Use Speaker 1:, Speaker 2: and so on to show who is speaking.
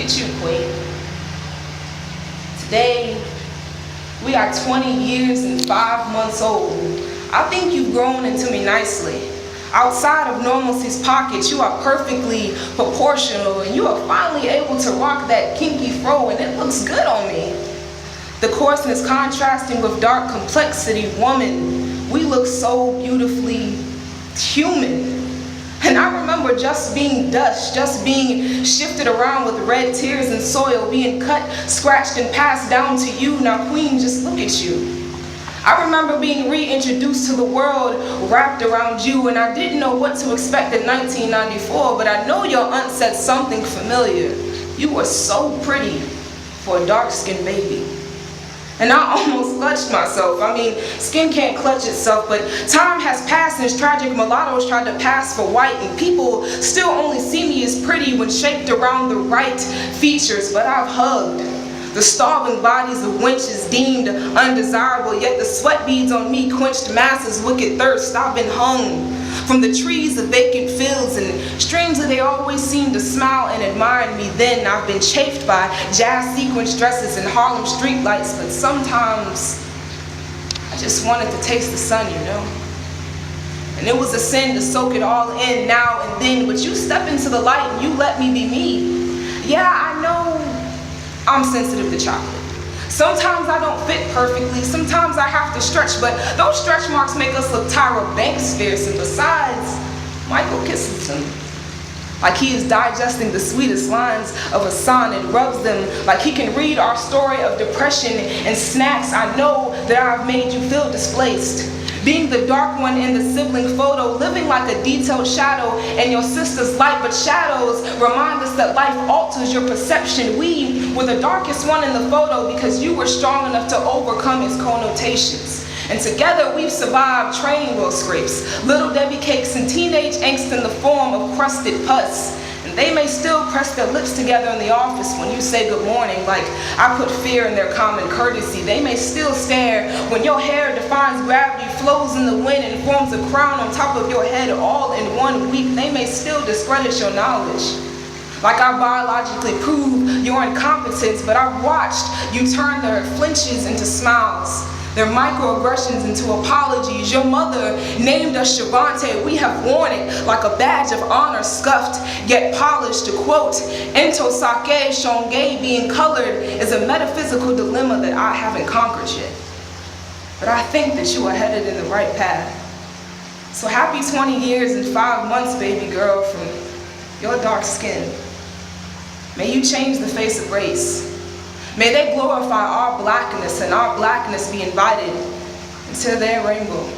Speaker 1: at you, Queen. Today, we are 20 years and 5 months old. I think you've grown into me nicely. Outside of normalcy's pockets, you are perfectly proportional, and you are finally able to rock that kinky fro, and it looks good on me. The coarseness contrasting with dark complexity, woman, we look so beautifully human. And I remember just being dust, just being shifted around with red tears and soil, being cut, scratched, and passed down to you. Now, Queen, just look at you. I remember being reintroduced to the world wrapped around you, and I didn't know what to expect in 1994, but I know your aunt said something familiar. You were so pretty for a dark-skinned baby. And I almost clutched myself. I mean, skin can't clutch itself, but time has passed and tragic mulattoes tried to pass for white, and people still only see me as pretty when shaped around the right features, but I've hugged the starving bodies of wenches deemed undesirable, yet the sweat beads on me quenched masses' wicked thirst. I've been hung from the trees of vacant fields, and strangely they always seem to smile and admire me then. I've been chafed by jazz sequence dresses and Harlem streetlights, but sometimes I just wanted to taste the sun, you know? And it was a sin to soak it all in now and then, but you step into the light and you let me be me. Yeah, I know I'm sensitive to chocolate. Sometimes I don't fit perfectly, sometimes I have to stretch, but those stretch marks make us look Tyra Banks fierce, and besides, Michael kisses them like he is digesting the sweetest lines of a sonnet, rubs them like he can read our story of depression and snacks. I know that I've made you feel displaced. Being the dark one in the sibling photo, living like a detailed shadow in your sister's light, but shadows remind us that life alters your perception. We were the darkest one in the photo because you were strong enough to overcome its connotations. And together we've survived training wheel scrapes, little Debbie cakes, and teenage angst in the form of crusted pus. And they may still press their lips together in the office when you say good morning, like I put fear in their common courtesy. They may still stare when your hair defines gravity, flows in the wind, and forms a crown on top of your head all in 1 week. They may still discredit your knowledge, like I biologically prove your incompetence, but I've watched you turn their flinches into smiles, their microaggressions into apologies. Your mother named us Shavante. We have worn it like a badge of honor, scuffed yet polished. To quote Ento Sake Shonge, being colored is a metaphysical dilemma that I haven't conquered yet. But I think that you are headed in the right path. So happy 20 years and 5 months, baby girl, from your dark skin. May you change the face of race. May they glorify our blackness and our blackness be invited into their rainbow.